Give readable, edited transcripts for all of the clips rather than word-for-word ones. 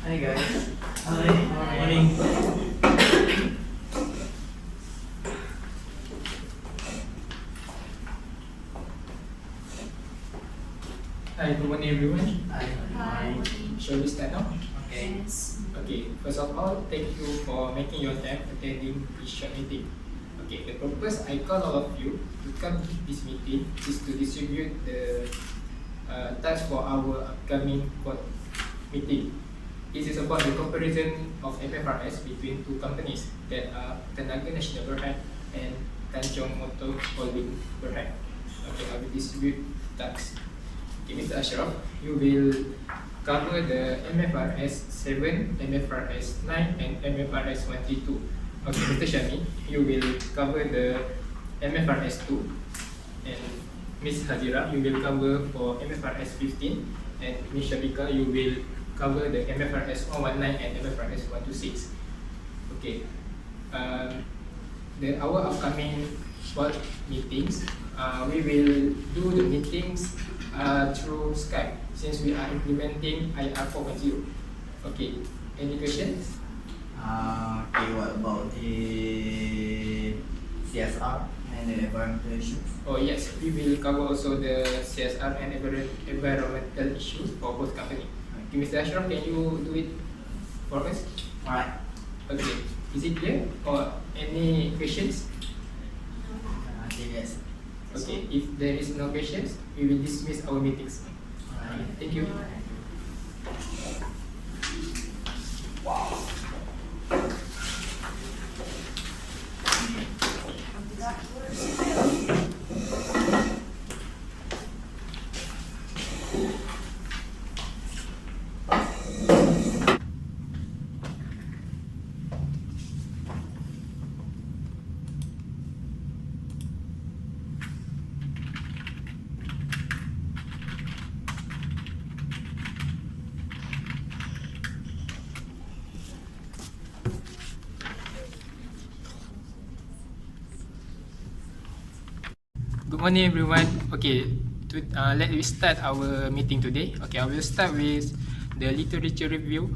Hi guys. Hi, morning. Hi, good morning everyone. Hi. Shall we start now? Okay. Okay, first of all, thank you for making your time attending this short meeting. Okay, the purpose I call all of you to come to this meeting is to distribute the task for our upcoming court meeting. This is about the comparison of MFRS between two companies that are Tenaga Nasional Berhad and Chong Holding Berhad. Okay, I will distribute tasks. Okay, Mr. Ashraf, you will cover the MFRS 7, MFRS 9, and MFRS 132. Okay, Mr. Shami, you will cover the MFRS 2, and Ms. Hazira, you will cover for MFRS 15, and Ms. Shabika, you will cover the MFRS 119 and MFRS 126. Okay, our upcoming board meetings, we will do the meetings through Skype since we are implementing IR 4.0. Okay, any questions? Okay, what about the CSR and the environmental issues? Oh yes, we will cover also the CSR and environmental issues for both company. Okay, Mr. Ashraf, can you do it for us? Alright. Okay, is it clear or any questions? Okay, yes. Okay, if there is no questions, we will dismiss our meetings. Alright. Thank you. Good morning, everyone. Okay, let me start our meeting today. Okay, I will start with the literature review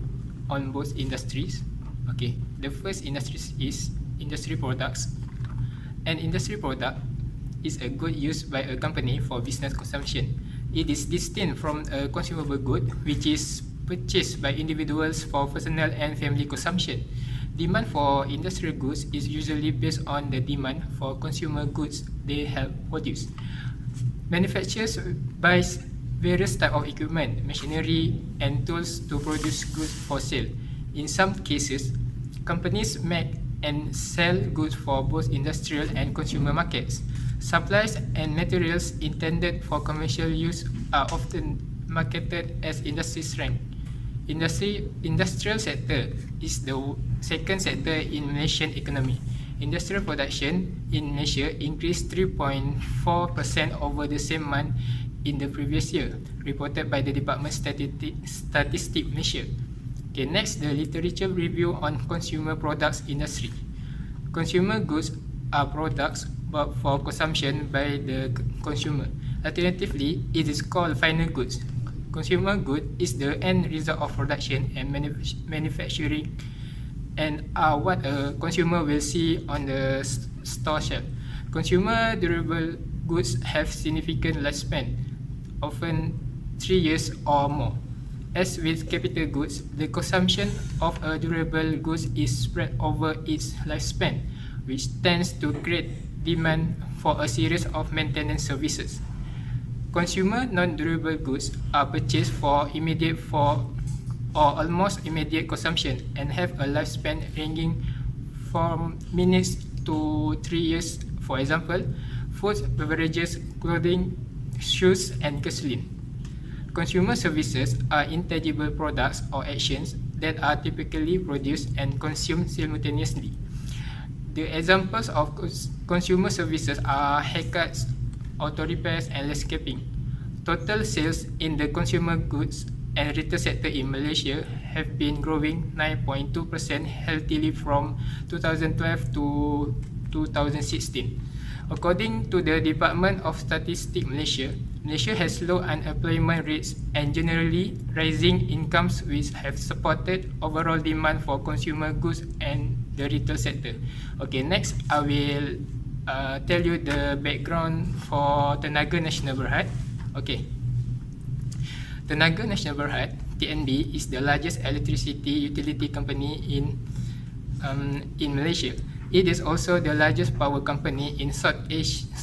on both industries. Okay, the first industry is industry products. An industry product is a good used by a company for business consumption. It is distinct from a consumable good, which is purchased by individuals for personal and family consumption. Demand for industrial goods is usually based on the demand for consumer goods they help produce. Manufacturers buy various types of equipment, machinery, and tools to produce goods for sale. In some cases, companies make and sell goods for both industrial and consumer markets. Supplies and materials intended for commercial use are often marketed as industry strength. Industrial sector is the second sector in Malaysian economy. Industrial production in Malaysia increased 3.4% over the same month in the previous year, reported by the Department Statistics Malaysia. Okay, next, the literature review on consumer products industry. Consumer goods are products bought for consumption by the consumer. Alternatively, it is called final goods. Consumer good is the end result of production and manufacturing and are what a consumer will see on the store shelf. Consumer durable goods have significant lifespan, often 3 years or more. As with capital goods, the consumption of a durable goods is spread over its lifespan, which tends to create demand for a series of maintenance services. Consumer non-durable goods are purchased for immediate or almost immediate consumption and have a lifespan ranging from minutes to 3 years. For example, food, beverages, clothing, shoes, and gasoline. Consumer services are intangible products or actions that are typically produced and consumed simultaneously. The examples of consumer services are haircuts, auto repairs, and landscaping. Total sales in the consumer goods and retail sector in Malaysia have been growing 9.2% healthily from 2012 to 2016. According to the Department of Statistics Malaysia, Malaysia has low unemployment rates and generally rising incomes which have supported overall demand for consumer goods and the retail sector. Okay, next I will tell you the background for Tenaga Nasional Berhad. Okay, Tenaga Nasional Berhad (TNB) is the largest electricity utility company in Malaysia. It is also the largest power company in Southeast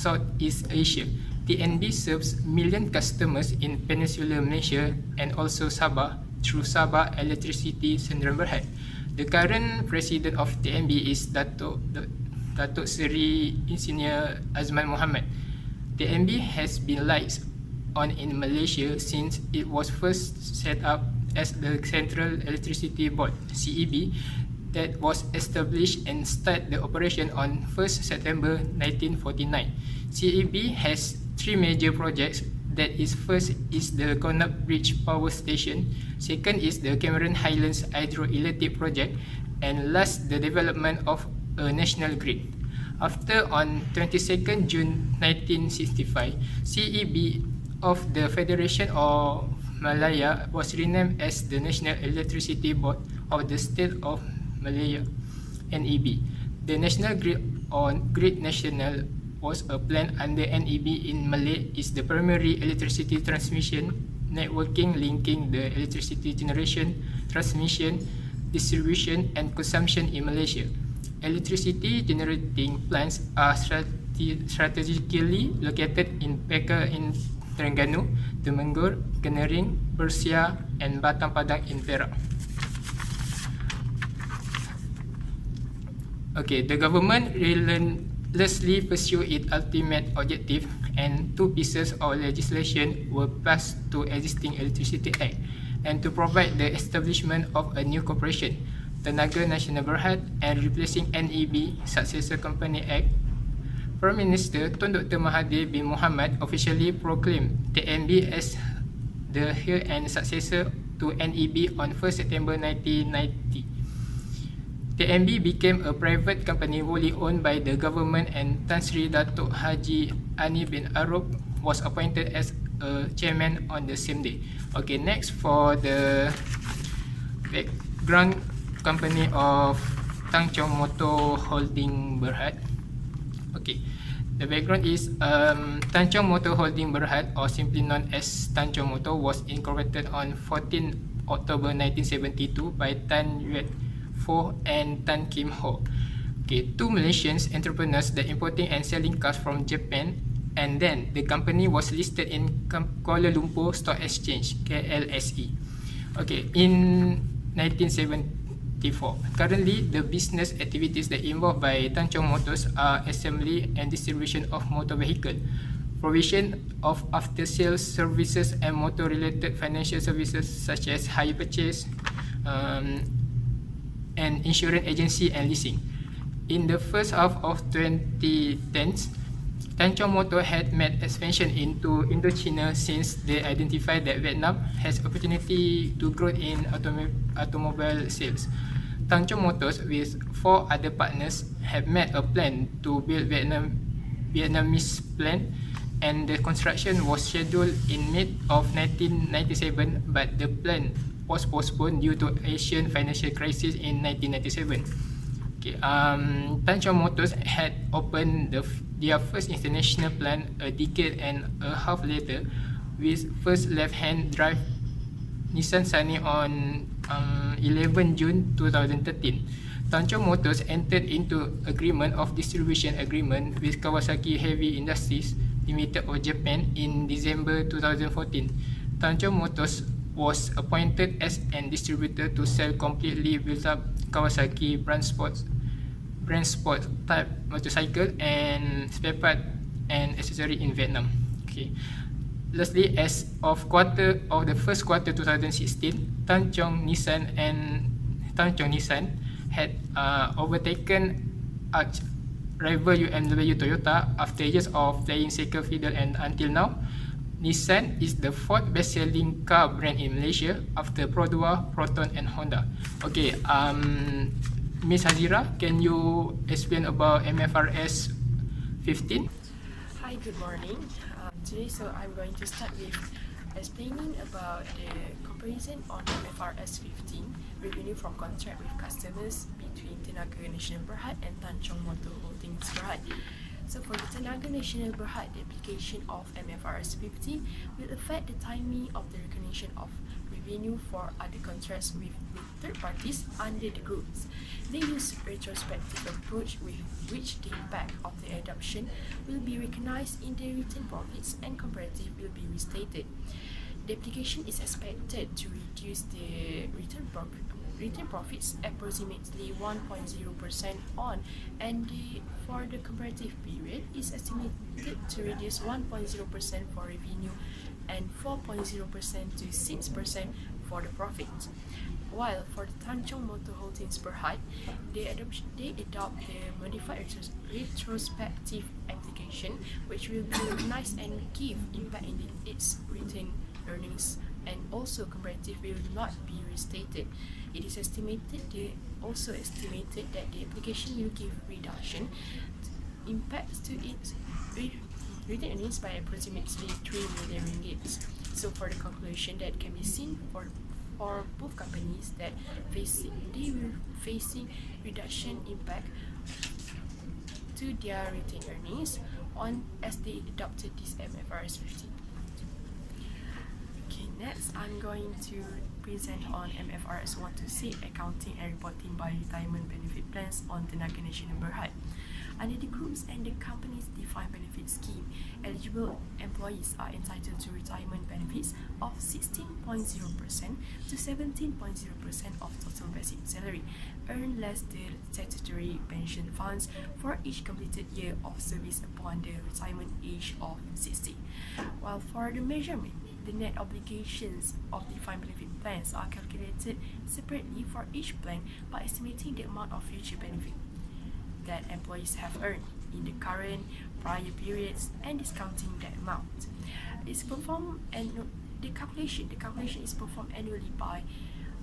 Asia. TNB serves million customers in Peninsular Malaysia and also Sabah through Sabah Electricity Sdn Berhad. The current president of TNB is Datuk Seri Engineer Azman Mohamad. TNB has been lights on in Malaysia since it was first set up as the Central Electricity Board (CEB) that was established and started the operation on 1st September 1949. CEB has three major projects. That is, first is the Connaught Bridge Power Station, second is the Cameron Highlands Hydroelectric Project, and last the development of a national grid. After on 22nd June 1965, CEB of the Federation of Malaya was renamed as the National Electricity Board of the State of Malaya, NEB. The National Grid on Grid National was a plan under NEB in Malay is the primary electricity transmission networking linking the electricity generation, transmission, distribution and consumption in Malaysia. Electricity generating plants are strategically located in Peker in Terengganu, Temenggur, Kenering, Persia and Batang Padang in Perak. Okay, the government relentlessly pursued its ultimate objective, and two pieces of legislation were passed to existing Electricity Act and to provide the establishment of a new corporation, Tenaga Nasional Berhad, and replacing NEB Successor Company Act. Prime Minister Tun Dr. Mahathir bin Mohamad officially proclaimed TNB as the heir and successor to NEB on 1st September 1990. TNB became a private company wholly owned by the government, and Tan Sri Datuk Haji Ani bin Arub was appointed as a chairman on the same day. Okay, next for the background company of Chong Motor Holding Berhad. Okay, the background is Chong Motor Holding Berhad, or simply known as Chong Motor, was incorporated on 14 October 1972 by Tan Yue Fo and Tan Kim Ho. Okay, two Malaysian entrepreneurs that importing and selling cars from Japan, and then the company was listed in Kuala Lumpur Stock Exchange (KLSE). Okay, in 1974. Currently, the business activities that involved by Chong Motors are assembly and distribution of motor vehicle, provision of after-sales services and motor-related financial services such as hire purchase, and insurance agency and leasing. In the first half of 2010s, Chong Motor had made expansion into Indochina since they identified that Vietnam has opportunity to grow in automobile sales. Chong Motors with four other partners have made a plan to build Vietnamese plant, and the construction was scheduled in mid of 1997, but the plan was postponed due to Asian financial crisis in 1997. Okay, Chong Motors had opened their first international plant a decade and a half later, with first left-hand drive Nissan Sunny on 11 June 2013. Chong Motors entered into agreement of distribution agreement with Kawasaki Heavy Industries Limited of Japan in December 2014. Chong Motors was appointed as an distributor to sell completely built-up Kawasaki brand sport type motorcycle and spare part and accessory in Vietnam. Okay. Lastly, as of the first quarter 2016, Chong Nissan had overtaken arch rival UMW Toyota after years of playing second fiddle, and until now, Nissan is the fourth best-selling car brand in Malaysia after Produa, Proton and Honda. Okay, Ms. Hazira, can you explain about MFRS 15? Hi, good morning. Today, I'm going to start with explaining about the comparison on MFRS 15 revenue from contract with customers between Tenaga Nasional Berhad and Chong Motor Holdings Berhad. So for the Tenaga Nasional Berhad, the application of MFRS 15 will affect the timing of the recognition of revenue for other contracts with third parties under the groups. They use retrospective approach with which the impact of the adoption will be recognized in the retained profits and comparative will be restated. The application is expected to reduce the return profits approximately 1.0% on, and for the comparative period is estimated to reduce 1.0% for revenue and 4.0% to 6% for the profit. While for the Chong Motor Holdings Berhad, they adopt the modified retrospective application, which will be recognized and give impact in its retained earnings, and also comparative will not be restated. It is also estimated that the application will give reduction impacts to its retained earnings by approximately 3 million ringgit. So for the conclusion that can be seen for both companies that they will facing reduction impact to their retained earnings on as they adopted this MFRS 15. Okay, next I'm going to present on MFRS 126 accounting and reporting by retirement benefit plans on Tenaga Nasional Berhad. Under the groups and the company's defined benefit scheme, eligible employees are entitled to retirement benefits of 16.0% to 17.0% of total basic salary, earned less the statutory pension funds for each completed year of service upon the retirement age of 60. While for the measurement, the net obligations of defined benefit plans are calculated separately for each plan by estimating the amount of future benefit that employees have earned in the current, prior periods and discounting that amount. It's performed and the calculation is performed annually by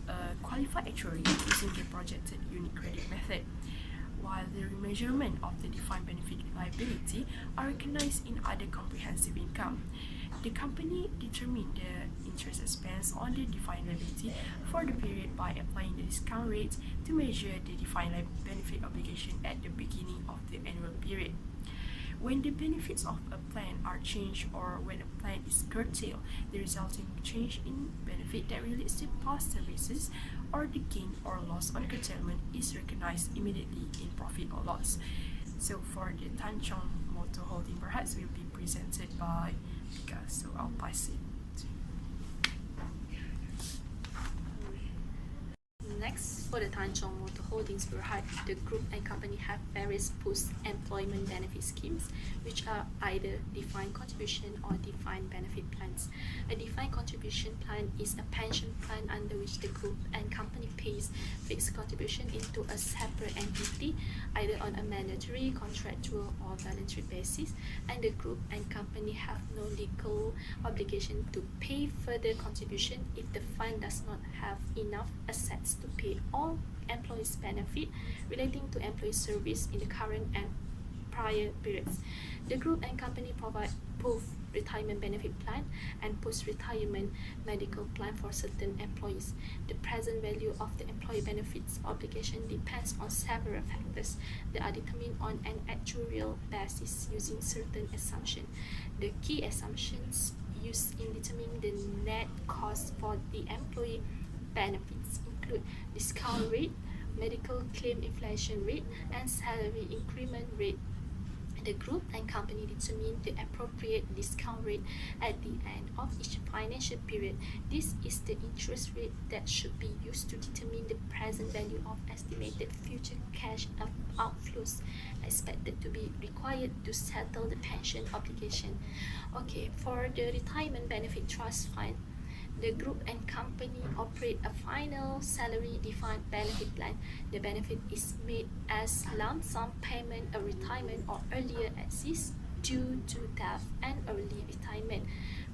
a qualified actuary using the projected unit credit method, while the remeasurement of the defined benefit liability are recognized in other comprehensive income. The company determined the interest expense on the defined liability for the period by applying the discount rate to measure the defined benefit obligation at the beginning of the annual period. When the benefits of a plan are changed or when a plan is curtailed, the resulting change in benefit that relates to past services or the gain or loss on curtailment is recognized immediately in profit or loss. So for the Chong Motor Holding perhaps will be presented by Vika, so I'll pass it. Next, for the Chong Motor Holdings Berhad, the group and company have various post-employment benefit schemes, which are either defined contribution or defined benefit plans. A defined contribution plan is a pension plan under which the group and company pays fixed contribution into a separate entity, either on a mandatory, contractual, or voluntary basis, and the group and company have no legal obligation to pay further contribution if the fund does not have enough assets to pay all employees' benefit relating to employee service in the current and prior periods. The group and company provide both retirement benefit plan and post-retirement medical plan for certain employees. The present value of the employee benefits obligation depends on several factors that are determined on an actuarial basis using certain assumptions. The key assumptions used in determining the net cost for the employee benefits include discount rate, medical claim inflation rate, and salary increment rate. The group and company determine the appropriate discount rate at the end of each financial period. This is the interest rate that should be used to determine the present value of estimated future cash outflows expected to be required to settle the pension obligation. Okay, for the retirement benefit trust fund, the group and company operate a final salary defined benefit plan. The benefit is made as lump sum payment of retirement or earlier exits due to death and early retirement.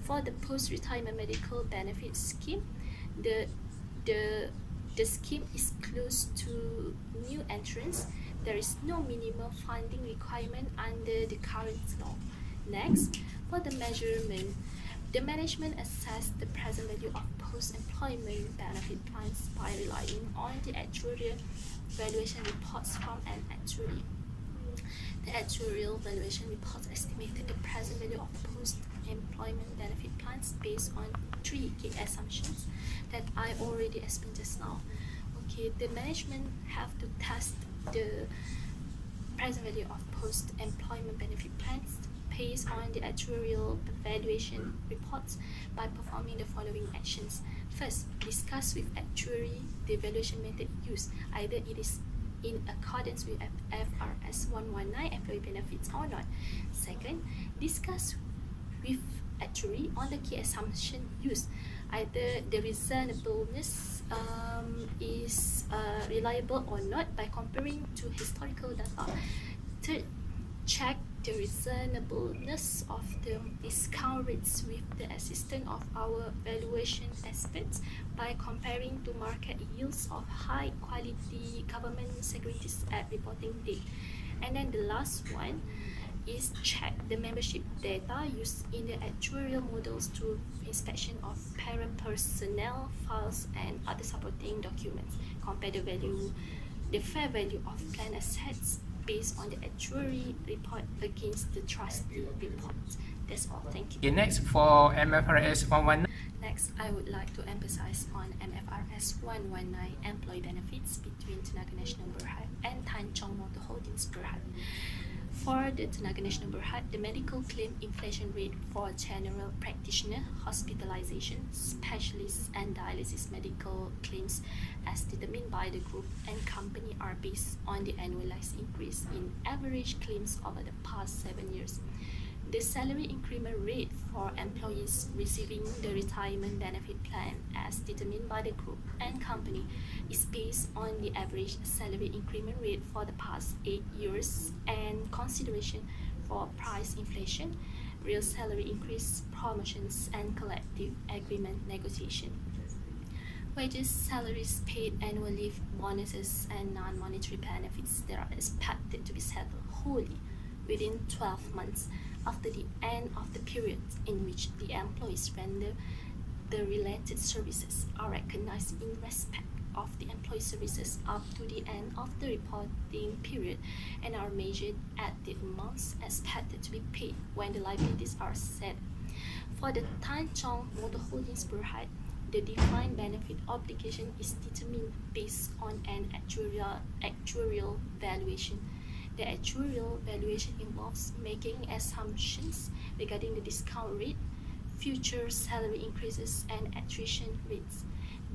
For the post-retirement medical benefit scheme, the scheme is closed to new entrants. There is no minimum funding requirement under the current law. Next, for the measurement, the management assess the present value of post-employment benefit plans by relying on the actuarial valuation reports from an actuary. The actuarial valuation reports estimated the present value of post-employment benefit plans based on 3 key assumptions that I already explained just now. Okay, the management have to test the present value of post-employment benefit plans based on the actuarial valuation reports by performing the following actions. First, discuss with actuary the valuation method used, either it is in accordance with FAR660 119 employee benefits or not. Second, discuss with actuary on the key assumption used, either the reasonableness is reliable or not by comparing to historical data. Third, check the reasonableness of the discount rates with the assistance of our valuation experts by comparing to market yields of high quality government securities at reporting date. And then the last one is check the membership data used in the actuarial models to inspection of parent personnel files and other supporting documents. Compare the fair value of plan assets based on the actuary report against the trustee report. That's all. Thank you. Okay, next for MFRS 119. Next, I would like to emphasize on MFRS 119 employee benefits between Tenaga Nasional Berhad and Chong Motor Holdings Berhad. For the Tenaga Nasional Berhad, the medical claim inflation rate for general practitioner, hospitalization, specialists, and dialysis medical claims as determined by the group and company are based on the annualized increase in average claims over the past 7 years. The salary increment rate for employees receiving the retirement benefit plan as determined by the group and company is based on the average salary increment rate for the past 8 years and consideration for price inflation, real salary increase, promotions, and collective agreement negotiation. Wages, salaries paid, annual leave, bonuses, and non-monetary benefits that are expected to be settled wholly within 12 months after the end of the period in which the employees render the related services are recognized in respect of the employee services up to the end of the reporting period and are measured at the amounts expected to be paid when the liabilities are set. For the Chong Motor Holdings Berhad, the defined benefit obligation is determined based on an actuarial valuation. The actuarial valuation involves making assumptions regarding the discount rate, future salary increases, and attrition rates.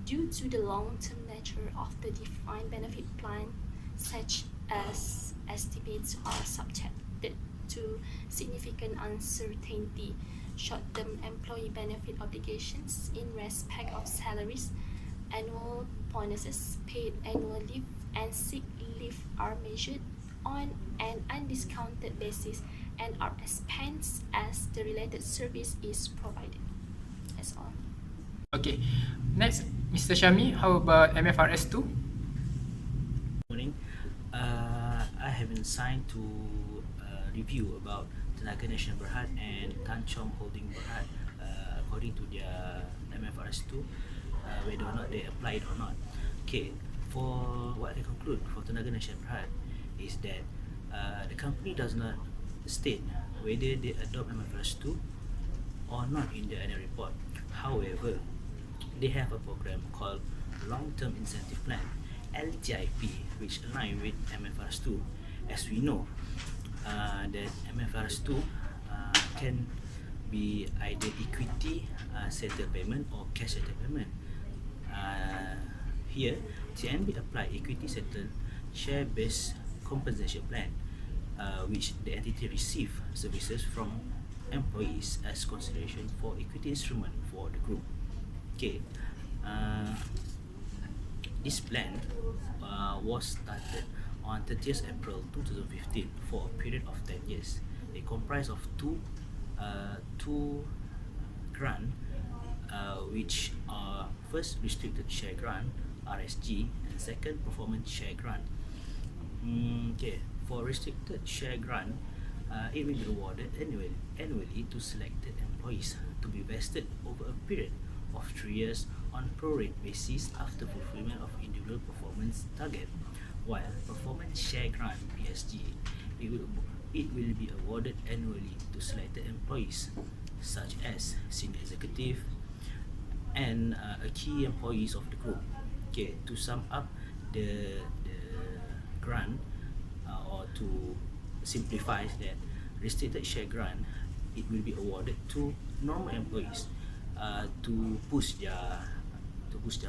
Due to the long-term nature of the defined benefit plan, such as estimates are subjected to significant uncertainty. Short-term employee benefit obligations in respect of salaries, annual bonuses, paid annual leave, and sick leave are measured on an undiscounted basis and are expensed as the related service is provided. That's all. Okay, next, Mr. Shami, how about MFRS 2? Morning. I have been assigned to review about Tenaga Nasional Berhad and Chong Holding Berhad according to their MFRS 2, whether or not they apply it or not. Okay, for what I conclude for Tenaga Nasional Berhad is that the company does not state whether they adopt MFRS 2 or not in the annual report. However, they have a program called Long-Term Incentive Plan (LTIP), which align with MFRS 2. As we know, that MFRS 2 can be either equity settled payment or cash settled payment. Here, TNB apply equity settled share-based compensation plan, which the entity receive services from employees as consideration for equity instrument for the group. Okay, this plan was started on 30th April 2015 for a period of 10 years. It comprised of two grant, which are first restricted share grant (RSG) and second performance share grant. Okay, for restricted share grant, it will be awarded annually to selected employees to be vested over a period of 3 years on prorate basis after fulfillment of individual performance target. While performance share grant (PSG), it will be awarded annually to selected employees such as senior executive and key employees of the group. Okay, to sum up the grant, or to simplify that, restricted share grant, it will be awarded to normal employees to boost their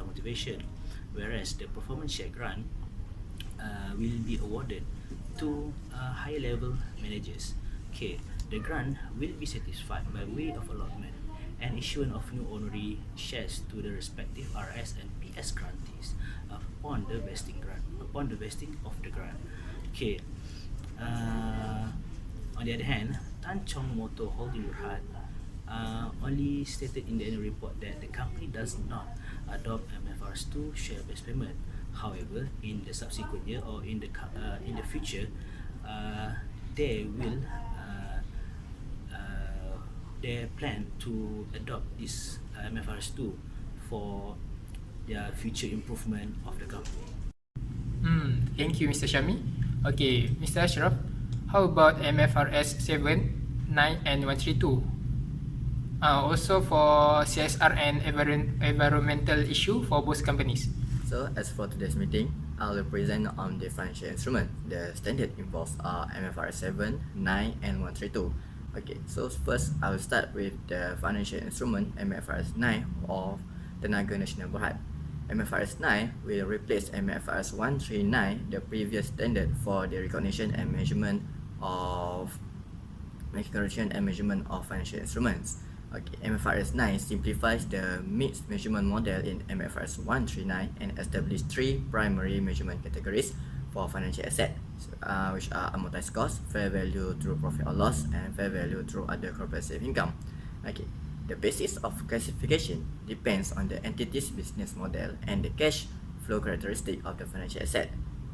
motivation, whereas the performance share grant will be awarded to higher level managers. Okay, the grant will be satisfied by way of allotment and issuance of new honorary shares to the respective RS and PS grantees upon the vesting of the grant. Okay. On the other hand, Chong Motor Holding Berhad only stated in the annual report that the company does not adopt MFRS 2 share-based payment. However, in the subsequent year or in the future, they will they plan to adopt this MFRS 2 for their future improvement of the company. Thank you, Mr. Shami. Okay, Mr. Ashraf, how about MFRS 7, 9 and 132? Also for CSR and environmental issue for both companies. So as for today's meeting, I'll present on the financial instrument. The standard involves are MFRS 7, 9 and 132. Okay, so first I will start with the financial instrument MFRS 9 of Tenaga Nasional Berhad. MFRS 9 will replace MFRS 139, the previous standard for the recognition and measurement of financial instruments. Okay, MFRS 9 simplifies the mixed measurement model in MFRS 139 and establishes 3 primary measurement categories for financial assets, which are amortized cost, fair value through profit or loss, and fair value through other comprehensive income. Okay, the basis of classification depends on the entity's business model and the cash flow characteristic of the financial asset.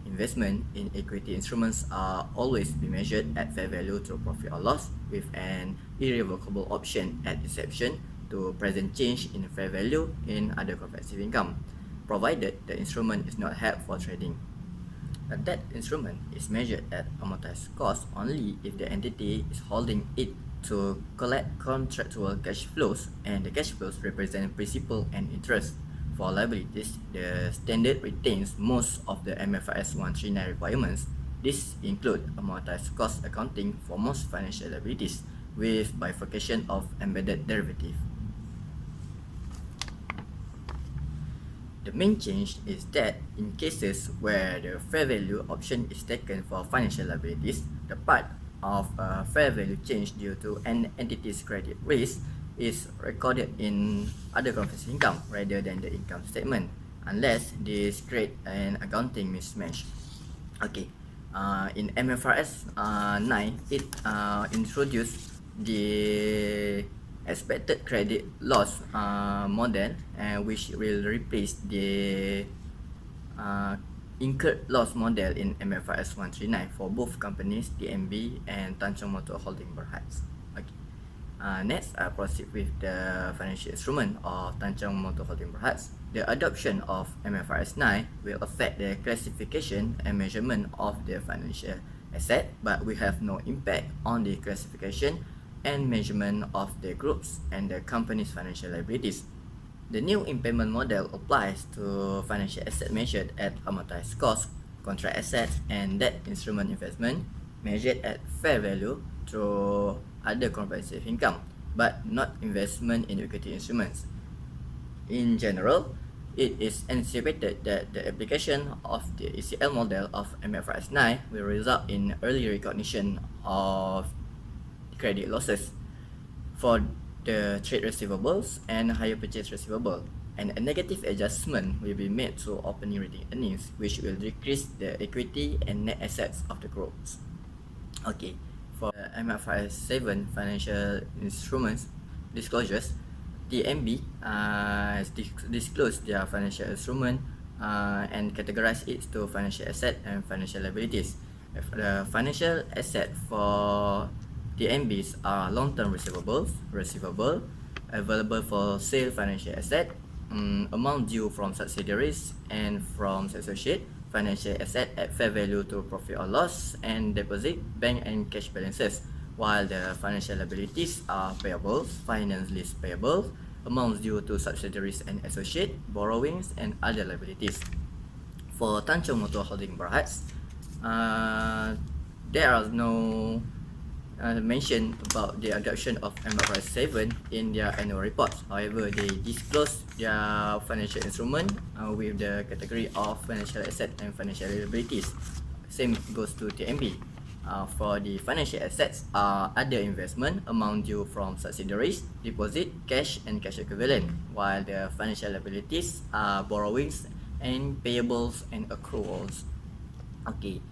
Investment in equity instruments are always be measured at fair value through profit or loss, with an irrevocable option at inception to present change in fair value in other comprehensive income, provided the instrument is not held for trading. That instrument is measured at amortized cost only if the entity is holding it to collect contractual cash flows and the cash flows represent principal and interest. For liabilities, the standard retains most of the MFRS 139 requirements. This include amortized cost accounting for most financial liabilities with bifurcation of embedded derivative. The main change is that in cases where the fair value option is taken for financial liabilities, the part of a fair value change due to an entity's credit risk is recorded in other comprehensive income rather than the income statement, unless this create an accounting mismatch. Okay, in MFRS 9, it introduced the expected credit loss model, which will replace the incurred loss model in MFRS 139 for both companies, TMB and Chong Motor Holding Berhad. Okay. Next, I proceed with the financial instrument of Chong Motor Holding Berhad. The adoption of MFRS 9 will affect the classification and measurement of the financial asset, but will have no impact on the classification and measurement of the groups and the company's financial liabilities. The new impairment model applies to financial asset measured at amortized cost, contract assets, and debt instrument investment measured at fair value through other comprehensive income, but not investment in equity instruments. In general, it is anticipated that the application of the ECL model of MFRS 9 will result in early recognition of credit losses for the trade receivables and higher purchase receivable, and a negative adjustment will be made to opening retained earnings, which will decrease the equity and net assets of the groups. Okay, for MFRS 7 financial instruments disclosures, TMB has disclosed their financial instrument and categorized it to financial asset and financial liabilities. The financial asset for TNBs are long-term receivable, available for sale financial asset, amount due from subsidiaries and from associate, financial asset at fair value to profit or loss, and deposit, bank and cash balances. While the financial liabilities are payables, finance lease payables, amounts due to subsidiaries and associate, borrowings, and other liabilities. For Tanjung Motor Holding Berhad, there are no mention about the adoption of MFRS 7 in their annual reports. However, they disclose their financial instrument with the category of financial asset and financial liabilities. Same goes to TNB. For the financial assets are other investment, amount due from subsidiaries, deposit, cash and cash equivalent, while the financial liabilities are borrowings and payables and accruals. Okay,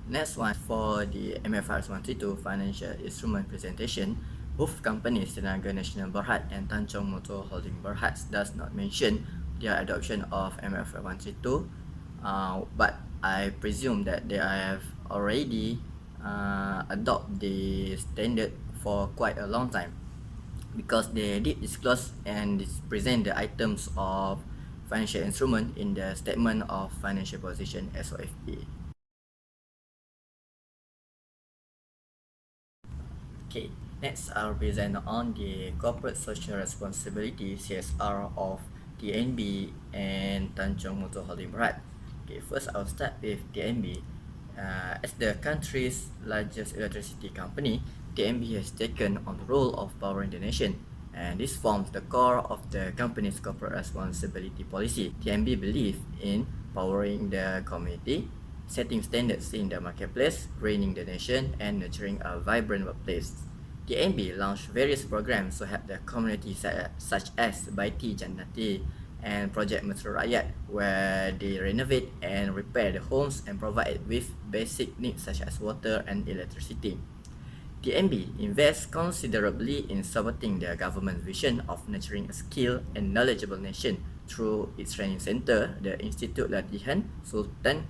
next one for the MFRS 132 financial instrument presentation. Both companies, Tenaga Nasional Berhad and Chong Motor Holding Berhad, does not mention their adoption of MFRS 132, but I presume that they have already adopt the standard for quite a long time, because they did disclose and present the items of financial instrument in the statement of financial position SOFP. Okay, next I'll present on the corporate social responsibility CSR of TNB and Tanjung Motor Holding Berhad. Okay, first I'll start with TNB. As the country's largest electricity company, TNB has taken on the role of powering the nation, and this forms the core of the company's corporate responsibility policy. TNB believes in powering the community, setting standards in the marketplace, greening the nation, and nurturing a vibrant workplace. TNB launched various programs to help the community, such as Baiti Jannati and Project Mesra Rakyat, where they renovate and repair the homes and provide with basic needs such as water and electricity. TNB invests considerably in supporting the government's vision of nurturing a skilled and knowledgeable nation through its training center, the Institute Latihan Sultan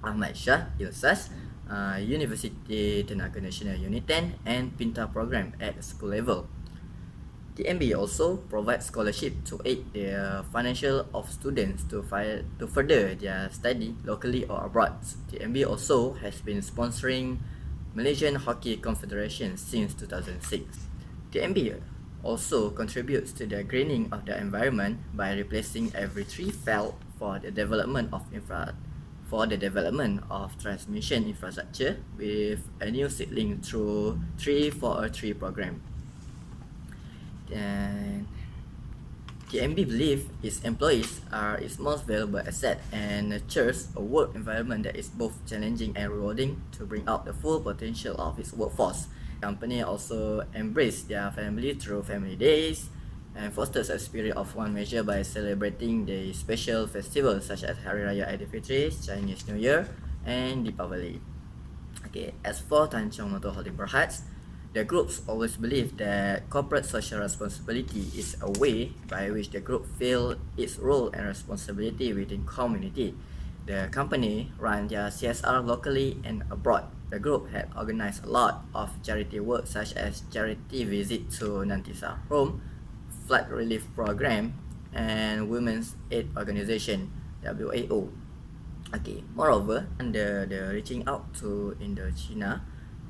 Ahmad Shah Ilsas, University Tenaga Nasional Unit 10, and Pintar program at the school level. TNB also provides scholarship to aid the financial of students to further their study locally or abroad. TNB also has been sponsoring Malaysian Hockey Confederation since 2006. TNB also contributes to the greening of the environment by replacing every tree felled for the development of transmission infrastructure with a new seedling through Tree for a Tree program. And TNB believes its employees are its most valuable asset and nurtures a work environment that is both challenging and rewarding to bring out the full potential of its workforce. The company also embraces their family through family days and fosters a spirit of one measure by celebrating the special festivals such as Hari Raya Aidilfitri, Chinese New Year, and Deepavali. Okay, as for Tanjung Motor Holding Berhad, the groups always believe that corporate social responsibility is a way by which the group feels its role and responsibility within community. The company runs their CSR locally and abroad. The group had organized a lot of charity work such as charity visit to Nantisa Home, flood relief program, and Women's Aid Organization WAO. Okay, moreover, under the Reaching Out to Indochina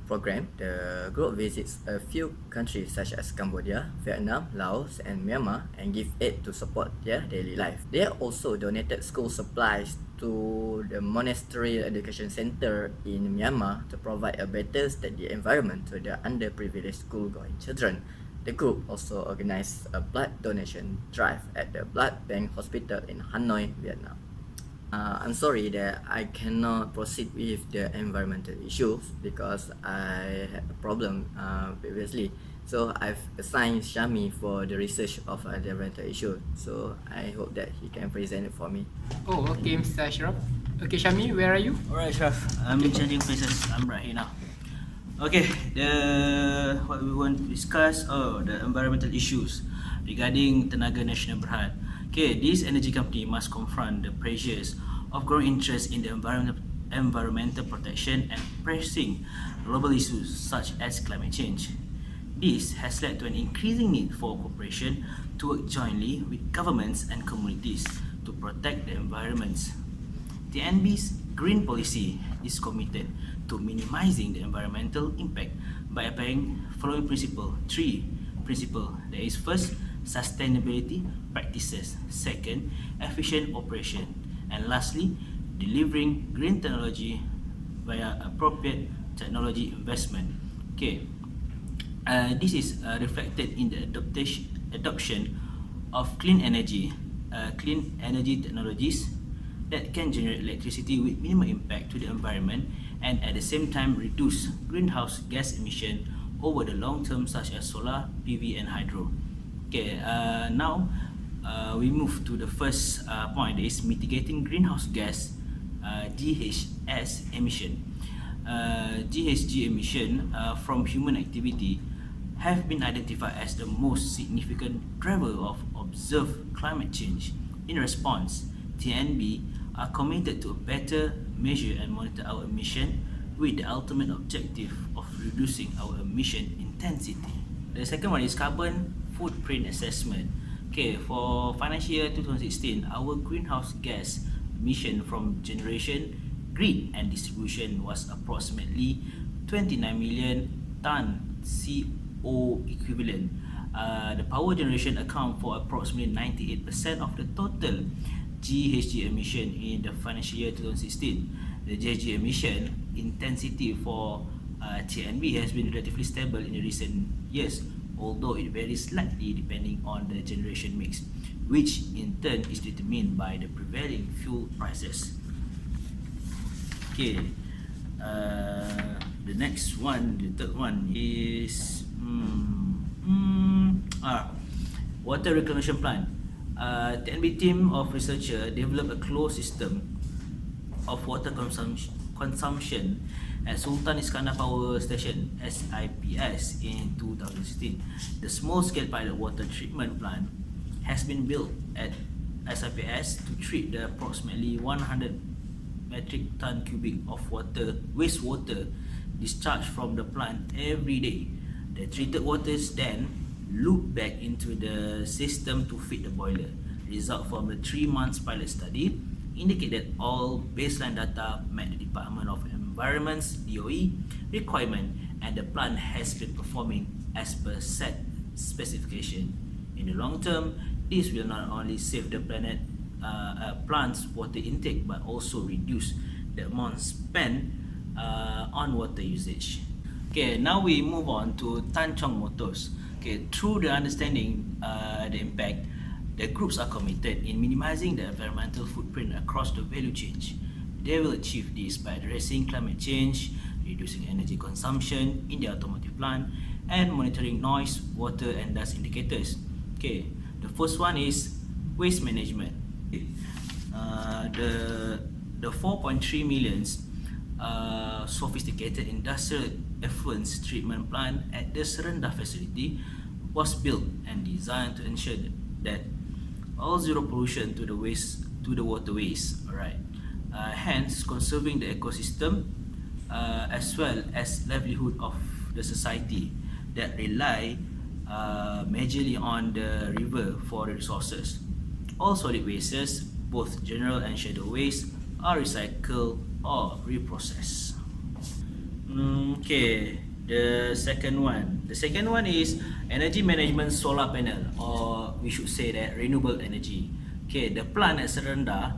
program, the group visits a few countries such as Cambodia, Vietnam, Laos, and Myanmar and give aid to support their daily life. They also donated school supplies to the Monastery Education Center in Myanmar to provide a better study environment to the underprivileged school-going children. The group also organized a blood donation drive at the Blood Bank Hospital in Hanoi, Vietnam. I'm sorry that I cannot proceed with the environmental issues because I had a problem previously. So I've assigned Shami for the research of the environmental issue. So I hope that he can present it for me. Oh, okay, Mr. Ashraf. Okay, Shami, where are you? Alright, Ashraf. I'm changing places. I'm right here now. Okay, what we want to discuss the environmental issues regarding Tenaga Nasional Berhad. Okay, this energy company must confront the pressures of growing interest in the environmental protection and pressing global issues such as climate change. This has led to an increasing need for cooperation to work jointly with governments and communities to protect the environments. TNB's green policy is committed to minimizing the environmental impact by applying following three principles. There is first, sustainability practices. Second, efficient operation. And lastly, delivering green technology via appropriate technology investment. Okay, this is reflected in the adoption of clean energy technologies that can generate electricity with minimal impact to the environment and at the same time reduce greenhouse gas emission over the long term, such as solar, PV and hydro. Okay, now we move to the first point, that is mitigating greenhouse gas GHS emission. GHG emission from human activity have been identified as the most significant driver of observed climate change. In response, TNB are committed to better measure and monitor our emission with the ultimate objective of reducing our emission intensity. The second one is carbon footprint assessment. Okay, for financial year 2016, our greenhouse gas emission from generation, grid and distribution was approximately 29 million ton CO equivalent. The power generation account for approximately 98% of the total GHG emission in the financial year 2016. The GHG emission intensity for TNB has been relatively stable in the recent years, although it varies slightly depending on the generation mix, which in turn is determined by the prevailing fuel prices. Okay, the next one, the third one is water reclamation plant. TNB team of researchers developed a closed system of water consumption at Sultan Iskandar Power Station SIPS in 2016. The small-scale pilot water treatment plant has been built at SIPS to treat the approximately 100 metric ton cubic of wastewater discharged from the plant every day. The treated water is then looped back into the system to feed the boiler. Result from the 3 months pilot study indicate that all baseline data met the Department of Environment's DOE requirement, and the plant has been performing as per set specification. In the long term, this will not only save the plant's water intake but also reduce the amount spent on water usage. Okay, now we move on to Chong Motors. Okay, through the understanding the impact, the groups are committed in minimizing the environmental footprint across the value chain. They will achieve this by addressing climate change, reducing energy consumption in the automotive plant, and monitoring noise, water and dust indicators. Okay, the first one is waste management. The 4.3 million sophisticated industrial effluent treatment plant at the Serenda facility was built and designed to ensure that all zero pollution to the waterways. Alright, hence conserving the ecosystem as well as livelihood of the society that rely majorly on the river for the resources. All solid wastes, both general and scheduled waste, are recycled or reprocessed. Okay, the second one is energy management solar panel, or we should say that renewable energy. Okay, the plant at Serenda,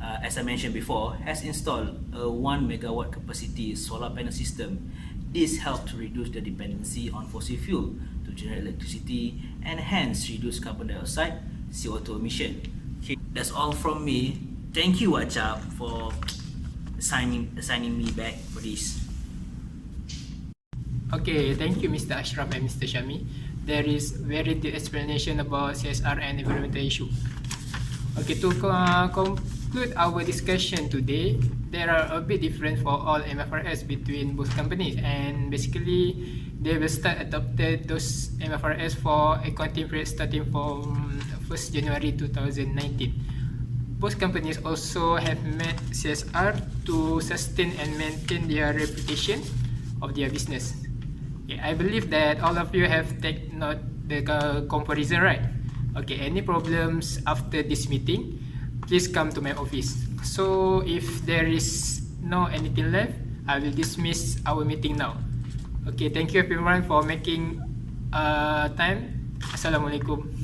as I mentioned before, has installed a 1 megawatt capacity solar panel system. This helps to reduce the dependency on fossil fuel to generate electricity and hence reduce carbon dioxide, CO2 emission. Okay, that's all from me. Thank you, Wachap, for assigning me back for this. Okay, thank you Mr. Ashraf and Mr. Shami. There is very detailed explanation about CSR and environmental issue. Okay, to conclude our discussion today, there are a bit different for all MFRS between both companies, and basically they will start adopted those MFRS for accounting period starting from 1st January 2019. both companies also have met CSR to sustain and maintain their reputation of their business. Okay, I believe that all of you have taken note the comparison, right? Okay, any problems after this meeting, please come to my office. So if there is no anything left, I will dismiss our meeting now. Okay, thank you everyone for making time. Assalamualaikum.